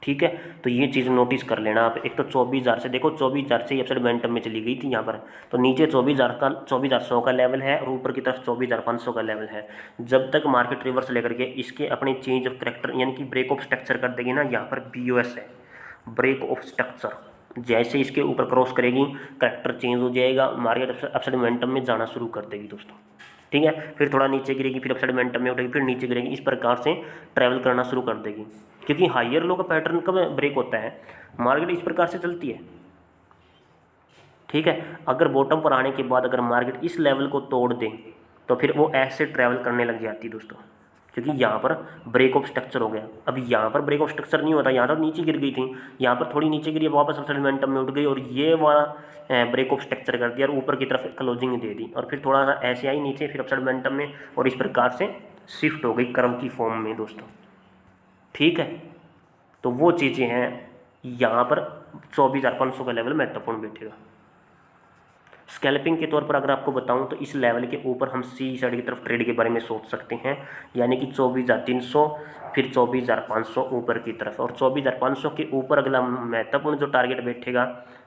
ठीक है। तो ये चीज़ नोटिस कर लेना आप। एक तो 24,000 से देखो, 24,000 से अपसाइड मोमेंटम में चली गई थी यहाँ पर, तो नीचे 24,100 का लेवल है और ऊपर की तरफ 24,500 का लेवल है। जब तक मार्केट रिवर्स लेकर के इसके अपने चेंज ऑफ करेक्टर यानी कि ब्रेक ऑफ स्ट्रक्चर कर देगी ना, यहाँ पर BOS है, ब्रेक ऑफ स्ट्रक्चर। जैसे इसके ऊपर क्रॉस करेगी करेक्टर चेंज हो जाएगा, मार्केट अपसाइड मोमेंटम में जाना शुरू कर देगी दोस्तों, ठीक है। फिर थोड़ा नीचे गिरेगी, फिर अपसाइड मोमेंटम में उठेगी, फिर नीचे गिरेगी, इस प्रकार से ट्रैवल करना शुरू कर देगी। क्योंकि हायर लो का पैटर्न कब ब्रेक होता है? मार्केट इस प्रकार से चलती है, ठीक है। अगर बॉटम पर आने के बाद अगर मार्केट इस लेवल को तोड़ दे तो फिर वो ऐसे ट्रैवल करने लग जाती है दोस्तों, क्योंकि यहाँ पर ब्रेक ऑफ स्ट्रक्चर हो गया। अब यहाँ पर ब्रेक ऑफ स्ट्रक्चर नहीं होता, यहाँ तो नीचे गिर गई थी, यहाँ पर थोड़ी नीचे गिरी, वापस अपसाइड मोमेंटम में उठ गई और ये वाला ब्रेक ऑफ स्ट्रक्चर कर दिया और ऊपर की तरफ क्लोजिंग दे दी और फिर थोड़ा सा ऐसे आई नीचे, फिर अपसाइड मोमेंटम में, और इस प्रकार से शिफ्ट हो गई कर्व की फॉर्म में दोस्तों, ठीक है। तो वो चीज़ें हैं, यहाँ पर 24,500 का लेवल महत्वपूर्ण बैठेगा। स्कैल्पिंग के तौर पर अगर आपको बताऊं तो इस लेवल के ऊपर हम सी साइड की तरफ ट्रेड के बारे में सोच सकते हैं, यानी कि 24,300 फिर 24,500 ऊपर की तरफ, और 24,500 के ऊपर अगला महत्वपूर्ण जो टारगेट बैठेगा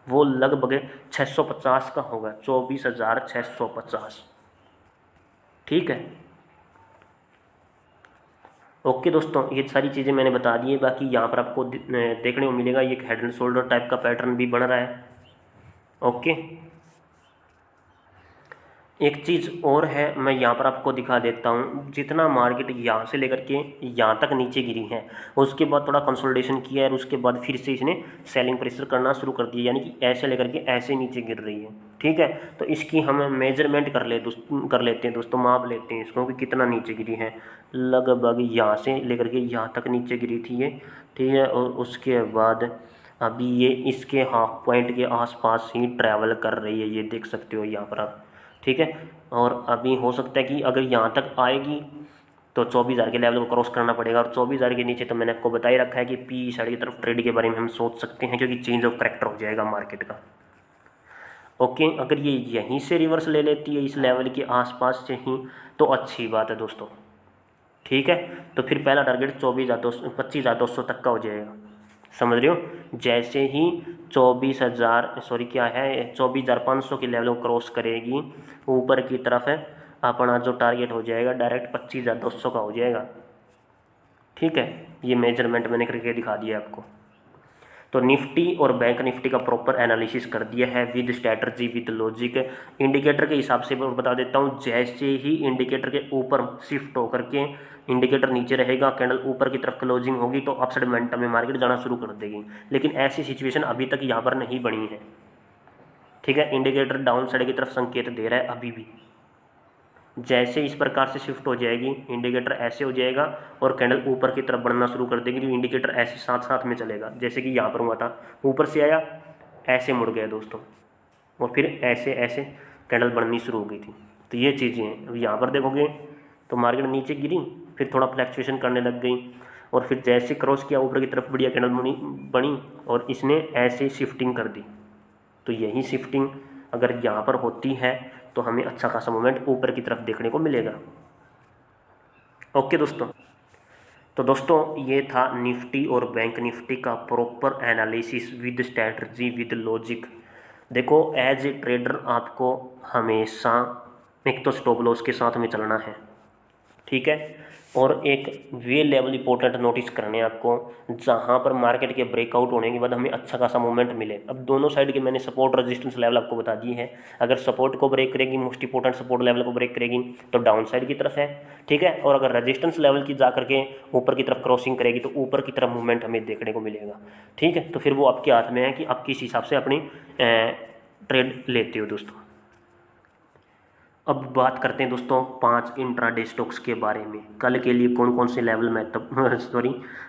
वो लगभग 650 का होगा, 24,650, ठीक है। ओके दोस्तों, ये सारी चीज़ें मैंने बता दी है। बाकी यहाँ पर आपको देखने को मिलेगा ये हेड एंड शोल्डर टाइप का पैटर्न भी बन रहा है। ओके, एक चीज़ और है, मैं यहाँ पर आपको दिखा देता हूँ। जितना मार्केट यहाँ से लेकर के यहाँ तक नीचे गिरी है, उसके बाद थोड़ा कंसोलिडेशन किया है और उसके बाद फिर से इसने सेलिंग प्रेशर करना शुरू कर दिया, यानी कि ऐसे लेकर के ऐसे नीचे गिर रही है, ठीक है। तो इसकी हम मेजरमेंट कर लेते हैं दोस्तों, माप लेते हैं इसको कि कितना नीचे गिरी है। लगभग यहाँ से लेकर के यहाँ तक नीचे गिरी थी ये, ठीक है। और उसके बाद अभी ये इसके हाफ पॉइंट के आसपास ही ट्रैवल कर रही है, ये देख सकते हो यहाँ पर आप। ठीक है, और अभी हो सकता है कि अगर यहाँ तक आएगी तो 24,000 के लेवल को क्रॉस करना पड़ेगा, और 24,000 के नीचे तो मैंने आपको बता ही रखा है कि पी साइड की तरफ ट्रेड के बारे में हम सोच सकते हैं, क्योंकि चेंज ऑफ करेक्टर हो जाएगा मार्केट का। ओके, अगर ये यहीं से रिवर्स ले लेती है इस लेवल के आसपास से ही तो अच्छी बात है दोस्तों। ठीक है, तो फिर पहला टारगेट 25,200 तक का हो जाएगा, समझ रहे हो। जैसे ही 24,500 के लेवल को क्रॉस करेगी ऊपर की तरफ है, अपना जो टारगेट हो जाएगा डायरेक्ट 25,200 का हो जाएगा। ठीक है, ये मेजरमेंट मैंने करके दिखा दिया आपको। तो निफ्टी और बैंक निफ्टी का प्रॉपर एनालिसिस कर दिया है with strategy with logic. Indicator के हिसाब से मैं बता देता हूँ, जैसे ही इंडिकेटर के ऊपर शिफ्ट होकर के इंडिकेटर नीचे रहेगा, कैंडल ऊपर की तरफ क्लोजिंग होगी तो अपसाइड मोमेंटम में मार्केट जाना शुरू कर देगी, लेकिन ऐसी सिचुएशन अभी तक यहाँ पर नहीं बनी है। ठीक है, इंडिकेटर डाउन साइड की तरफ संकेत दे रहा है अभी भी। जैसे इस प्रकार से शिफ्ट हो जाएगी, इंडिकेटर ऐसे हो जाएगा और कैंडल ऊपर की तरफ बढ़ना शुरू कर देगी, तो इंडिकेटर ऐसे साथ साथ में चलेगा, जैसे कि यहाँ पर हुआ था, ऊपर से आया ऐसे मुड़ गया दोस्तों, और फिर ऐसे ऐसे कैंडल बढ़नी शुरू हो गई थी। तो ये चीज़ें हैं। अब यहाँ पर देखोगे तो मार्केट नीचे गिरी, फिर थोड़ा फ्लैक्चुएशन करने लग गई, और फिर जैसे क्रॉस किया ऊपर की तरफ बढ़िया कैंडल बनी और इसने ऐसे शिफ्टिंग कर दी। तो यही शिफ्टिंग अगर यहाँ पर होती है तो हमें अच्छा खासा मूवमेंट ऊपर की तरफ देखने को मिलेगा। ओके दोस्तों, तो दोस्तों ये था निफ्टी और बैंक निफ्टी का proper analysis with strategy with logic. देखो, एज ए ट्रेडर आपको हमेशा एक तो स्टॉप लॉस के साथ में चलना है। ठीक है, और एक वे लेवल इंपॉर्टेंट नोटिस करने आपको, जहाँ पर मार्केट के ब्रेकआउट होने के बाद हमें अच्छा खासा मूवमेंट मिले। अब दोनों साइड के मैंने सपोर्ट रेजिस्टेंस लेवल आपको बता दिए हैं। अगर सपोर्ट को ब्रेक करेगी, मोस्ट इंपॉर्टेंट सपोर्ट लेवल को ब्रेक करेगी तो डाउन साइड की तरफ है। ठीक है, और अगर रेजिस्टेंस लेवल की जा करके ऊपर की तरफ क्रॉसिंग करेगी तो ऊपर की तरफ मूवमेंट हमें देखने को मिलेगा। ठीक है, तो फिर वो आपके हाथ में है कि आप किस हिसाब से अपनी ट्रेड लेते हो दोस्तों। अब बात करते हैं दोस्तों 5 इंट्राडे स्टॉक्स के बारे में। कल के लिए कौन कौन से लेवल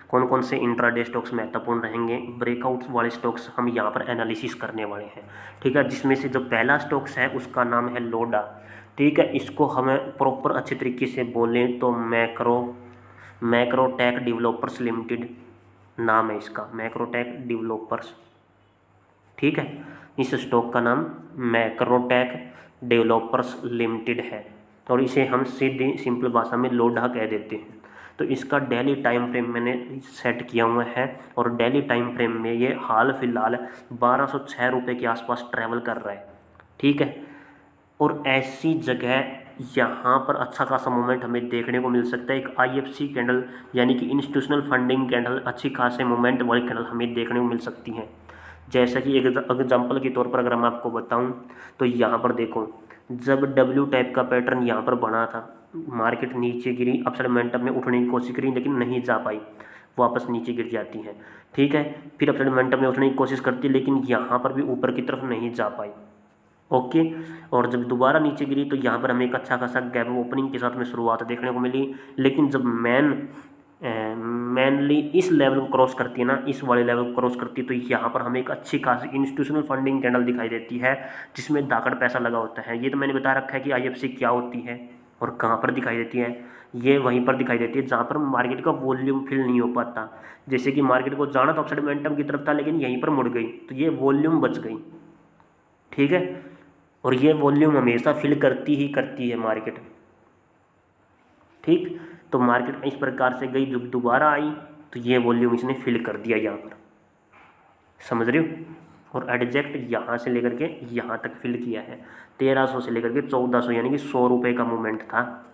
कौन कौन से इंट्राडे स्टॉक्स महत्वपूर्ण रहेंगे, ब्रेकआउट्स वाले स्टॉक्स हम यहाँ पर एनालिसिस करने वाले हैं। ठीक है, जिसमें से जो पहला स्टॉक्स है उसका नाम है लोडा। ठीक है, इसको हमें प्रॉपर अच्छे तरीके से बोलें तो मैक्रोटेक डेवलपर्स लिमिटेड नाम है इसका, मैक्रोटेक डेवलपर्स। ठीक है, इस स्टॉक का नाम मैक्रोटेक डेवलपर्स लिमिटेड है, और इसे हम सीधी सिंपल भाषा में लोडा कह देते हैं। तो इसका डेली टाइम फ्रेम मैंने सेट किया हुआ है, और डेली टाइम फ्रेम में ये हाल फिलहाल 1206 रुपये के आसपास ट्रैवल कर रहा है। ठीक है, और ऐसी जगह यहाँ पर अच्छा खासा मूवमेंट हमें देखने को मिल सकता है। एक IFC कैंडल यानी कि इंस्टीट्यूशनल फंडिंग कैंडल, अच्छी खासे मूवमेंट वाली कैंडल हमें देखने को मिल सकती हैं। जैसा कि एक एग्जाम्पल के तौर पर अगर मैं आपको बताऊं तो यहाँ पर देखो, जब डब्ल्यू टाइप का पैटर्न यहाँ पर बना था, मार्केट नीचे गिरी, अपसाइड मोमेंटम में उठने की कोशिश करी लेकिन नहीं जा पाई, वापस नीचे गिर जाती है। ठीक है, फिर अपसाइड मोमेंटम में उठने की कोशिश करती है लेकिन यहाँ पर भी ऊपर की तरफ नहीं जा पाई। ओके, और जब दोबारा नीचे गिरी तो यहाँ पर हमें एक अच्छा खासा गैप ओपनिंग के साथ में शुरुआत देखने को मिली, लेकिन जब मेनली इस लेवल को क्रॉस करती है ना, इस वाले लेवल को क्रॉस करती है, तो यहाँ पर हमें एक अच्छी खासी इंस्टीट्यूशनल फंडिंग कैंडल दिखाई देती है जिसमें धाकड़ पैसा लगा होता है। ये तो मैंने बता रखा है कि IFC क्या होती है और कहाँ पर दिखाई देती है। ये वहीं पर दिखाई देती है जहाँ पर मार्केट का वॉल्यूम फिल नहीं हो पाता। जैसे कि मार्केट को जाना तो अपसाइड मोमेंटम की तरफ था लेकिन यहीं पर मुड़ गई, तो ये वॉल्यूम बच गई। ठीक है, और ये वॉल्यूम हमेशा फिल करती है मार्केट। ठीक, तो मार्केट इस प्रकार से गई, जब दोबारा आई तो ये वॉल्यूम इसने फिल कर दिया यहाँ पर, समझ रहे हो। और एडजेक्ट यहाँ से लेकर के यहाँ तक फिल किया है, 1300 से लेकर के 1400 यानी कि 100 रुपये का मूवमेंट था।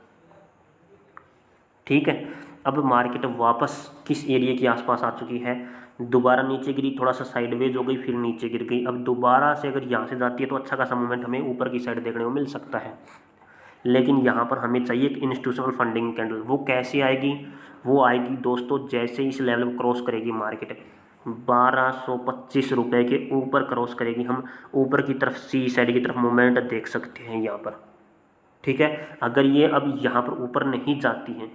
ठीक है, अब मार्केट वापस किस एरिया के आसपास आ चुकी है, दोबारा नीचे गिरी, थोड़ा सा साइडवेज हो गई, फिर नीचे गिर गई। अब दोबारा से अगर यहाँ से जाती है तो अच्छा खासा मूवमेंट हमें ऊपर की साइड देखने को मिल सकता है, लेकिन यहाँ पर हमें चाहिए एक इंस्टीट्यूशनल फंडिंग कैंडल। वो कैसे आएगी, वो आएगी दोस्तों जैसे इस लेवल को क्रॉस करेगी मार्केट, 1225 रुपये के ऊपर क्रॉस करेगी, हम ऊपर की तरफ सी साइड की तरफ मूवमेंट देख सकते हैं यहाँ पर। ठीक है, अगर ये अब यहाँ पर ऊपर नहीं जाती हैं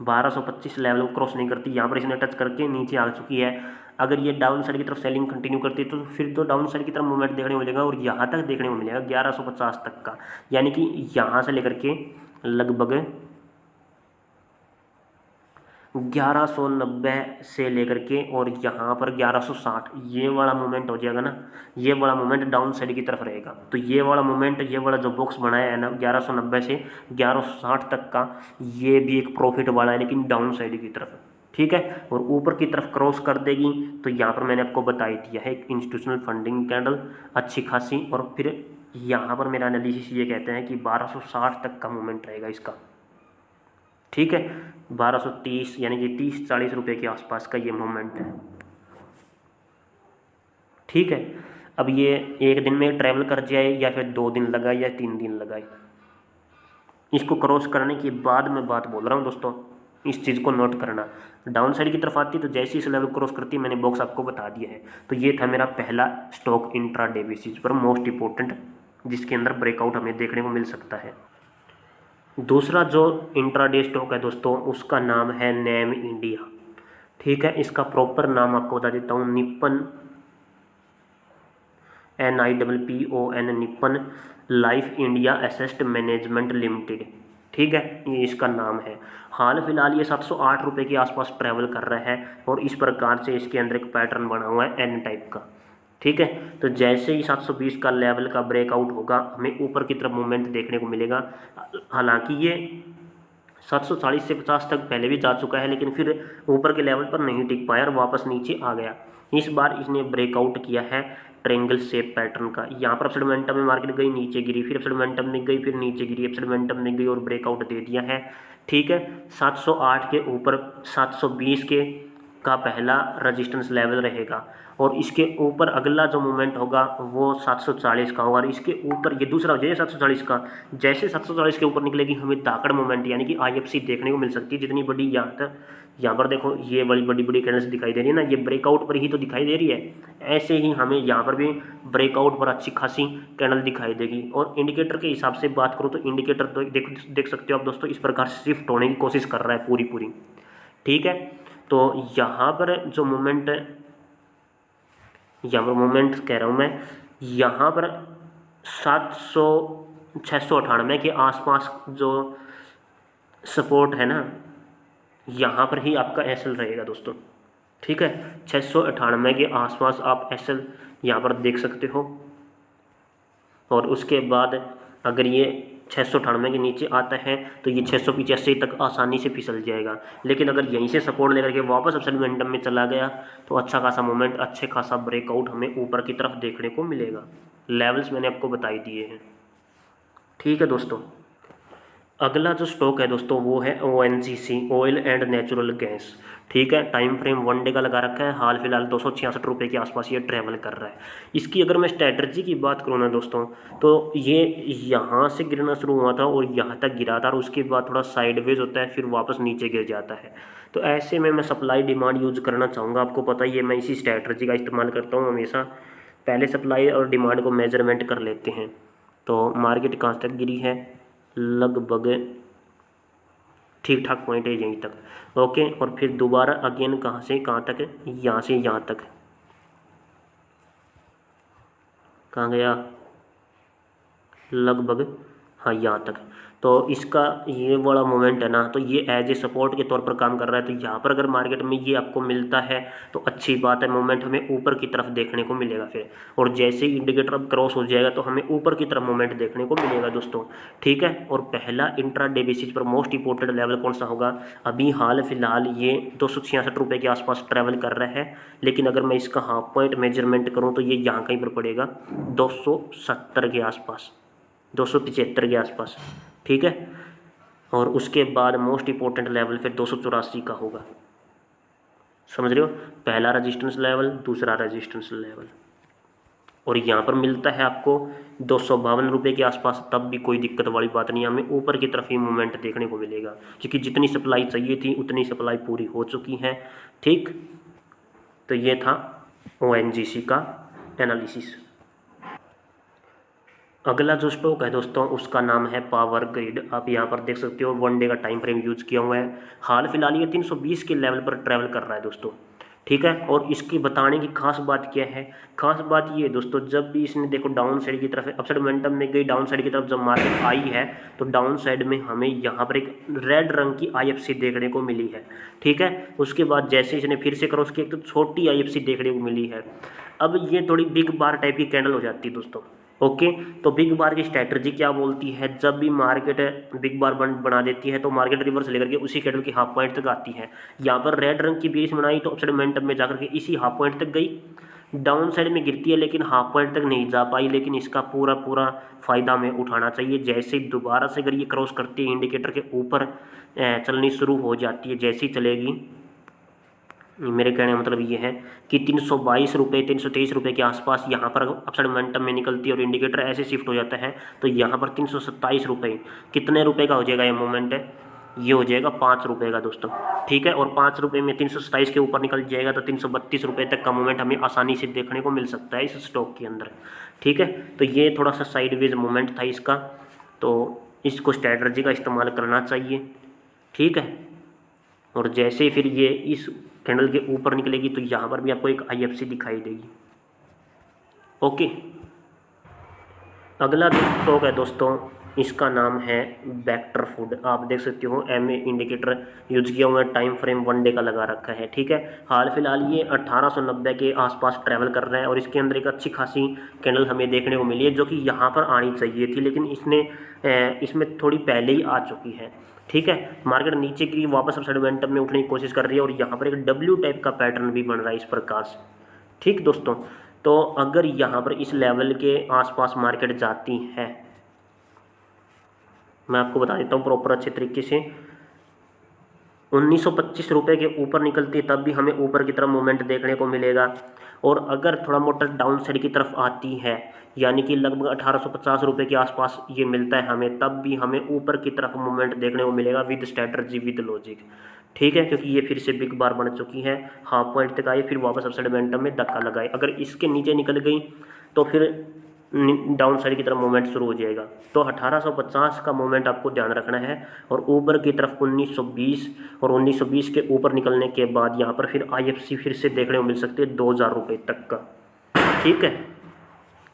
1225 लेवल को क्रॉस नहीं करती, यहाँ पर इसने टच करके नीचे आ चुकी है। अगर ये डाउन साइड की तरफ सेलिंग कंटिन्यू करती है तो फिर तो डाउन साइड की तरफ मूवमेंट देखने को मिलेगा, और यहाँ तक देखने को मिलेगा 1150 तक का, यानी कि यहाँ से लेकर के लगभग 1190 से लेकर के और यहाँ पर 1160, ये वाला मूवमेंट हो जाएगा ना, ये वाला मूवमेंट डाउन साइड की तरफ रहेगा। तो ये वाला मूवमेंट, ये वाला जो बॉक्स बनाया है ना 1190 से 1160 तक का, ये भी एक प्रॉफिट वाला है लेकिन डाउन साइड की तरफ, ठीक है। और ऊपर की तरफ क्रॉस कर देगी तो यहाँ पर मैंने आपको बता ही दिया है, एक इंस्टीट्यूशनल फंडिंग कैंडल अच्छी खासी, और फिर यहाँ पर मेरा एनालिसिस ये कहते हैं कि 1260 तक का मूवमेंट रहेगा इसका, ठीक है। 1230 यानी कि 30-40 रुपये के आसपास का ये मूवमेंट है, ठीक है। अब ये एक दिन में ट्रैवल कर जाए या फिर 2 दिन लगाए या 3 दिन लगाए, इसको क्रॉस करने के बाद मैं बात बोल रहा हूँ दोस्तों, इस चीज़ को नोट करना। डाउन साइड की तरफ आती है तो जैसे इस लेवल क्रॉस करती है, मैंने बॉक्स आपको बता दिया है। तो ये था मेरा पहला स्टॉक इंट्राडे बेसिस पर मोस्ट इंपॉर्टेंट, जिसके अंदर ब्रेकआउट हमें देखने को मिल सकता है। दूसरा जो इंट्राडे स्टॉक है दोस्तों, उसका नाम है नेम इंडिया, ठीक है। इसका प्रॉपर नाम आपको बता देता हूँ, Nippon NIPPON Nippon life India asset management limited, ठीक है, ये इसका नाम है। हाल फिलहाल ये 708 रुपये के आसपास ट्रैवल कर रहा है, और इस प्रकार से इसके अंदर एक पैटर्न बना हुआ है एन टाइप का, ठीक है। तो जैसे ही 720 का लेवल का ब्रेकआउट होगा, हमें ऊपर की तरफ मूवमेंट देखने को मिलेगा। हालांकि ये 740 से 50 तक पहले भी जा चुका है, लेकिन फिर ऊपर के लेवल पर नहीं टिक पाया और वापस नीचे आ गया। इस बार इसने ब्रेकआउट किया है ट्रेंगल शेप पैटर्न का। यहाँ पर अपसाइड मोमेंटम में मार्केट गई, नीचे गिरी, फिर अपसाइड मोमेंटम में गई, फिर नीचे गिरी, अपसाइड मोमेंटम में गई और ब्रेकआउट दे दिया है, ठीक है। 708 के ऊपर 720 के का पहला रजिस्टेंस लेवल रहेगा, और इसके ऊपर अगला जो मूवमेंट होगा वो 740 का होगा, और इसके ऊपर ये दूसरा हो जाएगा 740 का। जैसे 740 के ऊपर निकलेगी, हमें दाकड़ मूवमेंट यानी कि IFC देखने को मिल सकती है, जितनी बड़ी यहाँ पर देखो ये बड़ी बड़ी कैंडल्स दिखाई दे रही है ना, ये ब्रेकआउट पर ही तो दिखाई दे रही है। ऐसे ही हमें यहाँ पर भी ब्रेकआउट पर अच्छी खासी कैंडल दिखाई देगी। और इंडिकेटर के हिसाब से बात करूँ तो इंडिकेटर तो देख सकते हो आप दोस्तों, इस प्रकार से शिफ्ट होने की कोशिश कर रहा है पूरी, ठीक है। तो यहाँ पर जो मूवमेंट, यहाँ पर मूवमेंट कह रहा हूँ मैं, यहाँ पर 698 के आसपास जो सपोर्ट है ना, यहाँ पर ही आपका SL रहेगा दोस्तों, ठीक है। 698 के आसपास आप SL यहाँ पर देख सकते हो, और उसके बाद अगर ये 698 के नीचे आता है तो ये 685 तक आसानी से फिसल जाएगा। लेकिन अगर यहीं से सपोर्ट लेकर के वापस अपसाइड मोमेंटम में चला गया तो अच्छा खासा मूवमेंट, अच्छे खासा ब्रेकआउट हमें ऊपर की तरफ देखने को मिलेगा। लेवल्स मैंने आपको बता दिए हैं, ठीक है दोस्तों। अगला जो स्टॉक है दोस्तों वो है ONGC, oil and natural gas, ठीक है। टाइम फ्रेम 1 डे का लगा रखा है, हाल फिलहाल 266 रुपये के आसपास ये ट्रैवल कर रहा है। इसकी अगर मैं स्ट्रैटेजी की बात करूँ ना दोस्तों, तो ये यहाँ से गिरना शुरू हुआ था और यहाँ तक गिरा था, और उसके बाद थोड़ा साइडवेज होता है, फिर वापस नीचे गिर जाता है। तो ऐसे में मैं सप्लाई डिमांड यूज़ करना चाहूँगा, आपको पता ही है मैं इसी स्ट्रैटेजी का इस्तेमाल करता हूँ हमेशा। पहले सप्लाई और डिमांड को मेजरमेंट कर लेते हैं। तो मार्केट कहाँ तक गिरी है, लगभग ठीक ठाक पॉइंट है यहीं तक, ओके। और फिर दोबारा अगेन कहाँ से कहाँ तक, यहाँ से यहाँ तक, कहाँ गया, लगभग हाँ यहाँ तक। तो इसका ये वाला मोमेंट है ना, तो ये एज ए सपोर्ट के तौर पर काम कर रहा है। तो यहाँ पर अगर मार्केट में ये आपको मिलता है तो अच्छी बात है, मोमेंट हमें ऊपर की तरफ देखने को मिलेगा फिर। और जैसे ही इंडिकेटर अब क्रॉस हो जाएगा तो हमें ऊपर की तरफ मोमेंट देखने को मिलेगा दोस्तों, ठीक है। और पहला इंट्राडे बेसिस पर मोस्ट इंपॉर्टेंट लेवल कौन सा होगा, अभी हाल फिलहाल ये 266 रुपये के आसपास ट्रैवल कर रहा है, लेकिन अगर मैं इसका हाफ पॉइंट मेजरमेंट करूँ तो ये यहाँ कहीं पर पड़ेगा 270 के आसपास, 275 के आसपास, ठीक है। और उसके बाद मोस्ट इंपॉर्टेंट लेवल फिर 284 का होगा, समझ रहे हो। पहला रेजिस्टेंस लेवल, दूसरा रेजिस्टेंस लेवल, और यहाँ पर मिलता है आपको 252 रुपये के आसपास, तब भी कोई दिक्कत वाली बात नहीं, हमें ऊपर की तरफ ही मूवमेंट देखने को मिलेगा, क्योंकि जितनी सप्लाई चाहिए थी उतनी सप्लाई पूरी हो चुकी है, ठीक। तो ये था ONGC का एनालिसिस। अगला जो स्टॉक है दोस्तों उसका नाम है पावर ग्रिड। आप यहाँ पर देख सकते हो 1 डे का टाइम फ्रेम यूज किया हुआ है। हाल फिलहाल ये 320 के लेवल पर ट्रैवल कर रहा है दोस्तों, ठीक है। और इसकी बताने की खास बात क्या है, खास बात ये है दोस्तों, जब भी इसने देखो डाउन साइड की तरफ अपसाइड मोमेंटम में गई, डाउन साइड की तरफ जब मार्केट आई है तो डाउन साइड में हमें यहाँ पर एक रेड रंग की IFC देखने को मिली है, ठीक है। उसके बाद जैसे इसने फिर से क्रॉस की एक तो छोटी IFC देखने को मिली है। अब ये थोड़ी बिग बार टाइप की कैंडल हो जाती है दोस्तों, ओके। तो बिग बार की स्ट्रैटेजी क्या बोलती है, जब भी मार्केट बिग बार बना देती है तो मार्केट रिवर्स लेकर के उसी कैंडल की हाफ पॉइंट तक आती है। यहाँ पर रेड रंग की बेस बनाई तो अपसाइड मोमेंटम में जाकर के इसी हाफ पॉइंट तक गई, डाउन साइड में गिरती है लेकिन हाफ पॉइंट तक नहीं जा पाई। लेकिन इसका पूरा पूरा फ़ायदा हमें उठाना चाहिए। जैसे दोबारा से अगर ये क्रॉस करती है इंडिकेटर के ऊपर चलनी शुरू हो जाती है, जैसी चलेगी, मेरे कहने का मतलब ये है कि 322 रुपये 323 रुपये के आसपास यहाँ पर अपसाइड मोमेंटम में निकलती है और इंडिकेटर ऐसे शिफ्ट हो जाता है तो यहाँ पर 327 रुपये, कितने रुपए का हो जाएगा ये मोमेंट है, ये हो जाएगा 5 रुपये का दोस्तों, ठीक है। और 5 रुपये में 327 के ऊपर निकल जाएगा तो 332 रुपये तक का मूवमेंट हमें आसानी से देखने को मिल सकता है इस स्टॉक के अंदर, ठीक है। तो ये थोड़ा सा साइडवेज मूवमेंट था इसका, तो इसको स्ट्रैटेजी का इस्तेमाल करना चाहिए, ठीक है। और जैसे फिर ये इस कैंडल के ऊपर निकलेगी तो यहाँ पर भी आपको एक IFC दिखाई देगी, ओके। अगला जो स्टॉक है दोस्तों इसका नाम है वेक्टर फूड। आप देख सकते हो MA इंडिकेटर यूज किया हुआ है, टाइम फ्रेम 1 डे का लगा रखा है, ठीक है। हाल फिलहाल ये 1890 के आसपास ट्रैवल कर रहा है और इसके अंदर एक अच्छी खासी कैंडल हमें देखने को मिली है जो कि यहाँ पर आनी चाहिए थी, लेकिन इसमें थोड़ी पहले ही आ चुकी है, ठीक है। मार्केट नीचे की वापस अपसाइड मोमेंटम में उठने की कोशिश कर रही है और यहाँ पर एक W टाइप का पैटर्न भी बन रहा है इस प्रकार से, ठीक दोस्तों। तो अगर यहाँ पर इस लेवल के आसपास मार्केट जाती है, मैं आपको बता देता हूँ प्रॉपर अच्छे तरीके से, 1925 रुपये के ऊपर निकलती है तब भी हमें ऊपर की तरफ मूवमेंट देखने को मिलेगा। और अगर थोड़ा मोटा डाउन साइड की तरफ आती है, यानी कि लगभग 1850 रुपये के आसपास ये मिलता है हमें, तब भी हमें ऊपर की तरफ मूवमेंट देखने को मिलेगा विद स्ट्रैटेजी विद लॉजिक, ठीक है। क्योंकि ये फिर से बिग बार बन चुकी है, हाफ पॉइंट तक आई फिर वापस अपसाइड मोमेंटम में धक्का लगाए, अगर इसके नीचे निकल गई तो फिर डाउन साइड की तरफ मूवमेंट शुरू हो जाएगा। तो 1850 का मूवमेंट आपको ध्यान रखना है और ऊपर की तरफ 1920 और 1920 के ऊपर निकलने के बाद यहाँ पर फिर IFC फिर से देखने को मिल सकती है 2000 रुपये तक का, ठीक है।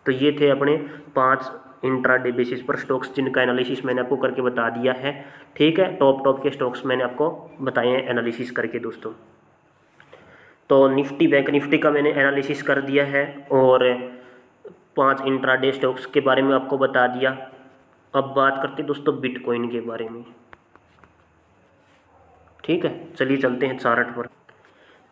तो ये थे अपने 5 इंट्राडे बेसिस पर स्टॉक्स जिनका एनालिसिस मैंने आपको करके बता दिया है, ठीक है। टॉप के स्टॉक्स मैंने आपको बताए हैं एनालिसिस करके दोस्तों। तो निफ्टी बैंक निफ्टी का मैंने एनालिसिस कर दिया है और 5 इंट्राडे स्टॉक्स के बारे में आपको बता दिया। अब बात करते हैं दोस्तों बिटकॉइन के बारे में, ठीक है। चलिए चलते हैं चार्ट पर।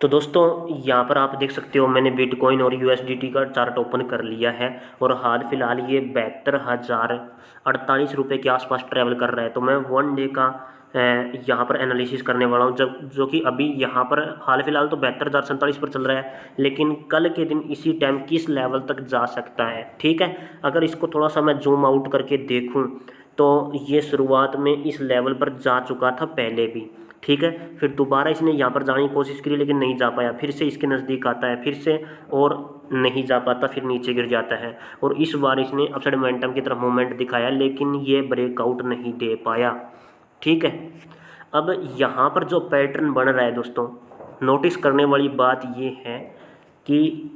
तो दोस्तों यहाँ पर आप देख सकते हो मैंने बिटकॉइन और USDT का चार्ट ओपन कर लिया है और हाल फिलहाल ये 72,048 रुपये के आसपास ट्रैवल कर रहा है। तो मैं 1 डे का यहाँ पर एनालिसिस करने वाला हूँ, जो कि अभी यहाँ पर हाल फिलहाल तो 72,047 पर चल रहा है, लेकिन कल के दिन इसी टाइम किस लेवल तक जा सकता है, ठीक है। अगर इसको थोड़ा सा मैं जूम आउट करके देखूँ तो ये शुरुआत में इस लेवल पर जा चुका था पहले भी, ठीक है। फिर दोबारा इसने यहाँ पर जाने की कोशिश करी लेकिन नहीं जा पाया, फिर से इसके नज़दीक आता है, फिर से और नहीं जा पाता, फिर नीचे गिर जाता है। और इस बार इसने अपसाइड मोमेंटम की तरफ मूवमेंट दिखाया लेकिन ये ब्रेकआउट नहीं दे पाया, ठीक है। अब यहाँ पर जो पैटर्न बन रहा है दोस्तों, नोटिस करने वाली बात ये है कि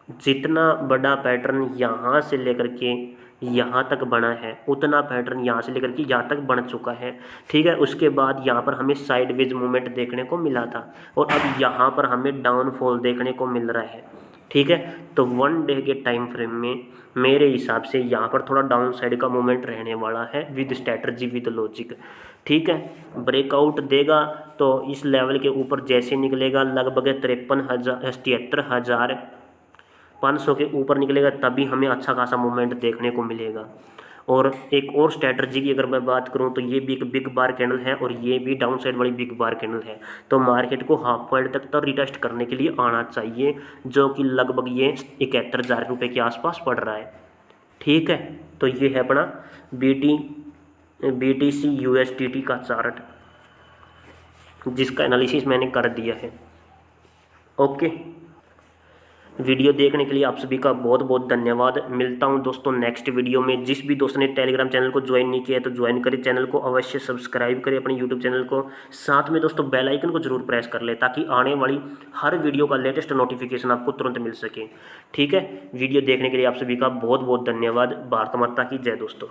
जितना बड़ा पैटर्न यहाँ से लेकर के यहाँ तक बना है उतना पैटर्न यहाँ से लेकर के यहाँ तक बन चुका है, ठीक है। उसके बाद यहाँ पर हमें साइडवेज मूवमेंट देखने को मिला था और अब यहाँ पर हमें डाउनफॉल देखने को मिल रहा है, ठीक है। तो 1 डे के टाइम फ्रेम में मेरे हिसाब से यहाँ पर थोड़ा डाउन साइड का मूवमेंट रहने वाला है विद स्ट्रैटेजी विद लॉजिक, ठीक है। ब्रेकआउट देगा तो इस लेवल के ऊपर जैसे निकलेगा लगभग 73,500 के ऊपर निकलेगा तभी हमें अच्छा खासा मूवमेंट देखने को मिलेगा। और एक और स्ट्रैटेजी की अगर मैं बात करूं तो ये भी एक बिग बार कैंडल है और ये भी डाउन साइड वाली बिग बार कैंडल है। तो मार्केट को हाफ पॉइंट तक तो रिटेस्ट करने के लिए आना चाहिए, जो कि लगभग ये 71,000 रुपये के आसपास पड़ रहा है, ठीक है। तो ये है अपना BTC USDT का चार्ट जिसका एनालिसिस मैंने कर दिया है, ओके। वीडियो देखने के लिए आप सभी का बहुत बहुत धन्यवाद। मिलता हूं दोस्तों नेक्स्ट वीडियो में। जिस भी दोस्त ने टेलीग्राम चैनल को ज्वाइन नहीं किया है तो ज्वाइन करें, चैनल को अवश्य सब्सक्राइब करें अपने यूट्यूब चैनल को। साथ में दोस्तों बेल आइकन को जरूर प्रेस कर ले ताकि आने वाली हर वीडियो का लेटेस्ट नोटिफिकेशन आपको तुरंत मिल सके। ठीक है, वीडियो देखने के लिए आप सभी का बहुत बहुत धन्यवाद। भारत माता की जय दोस्तों।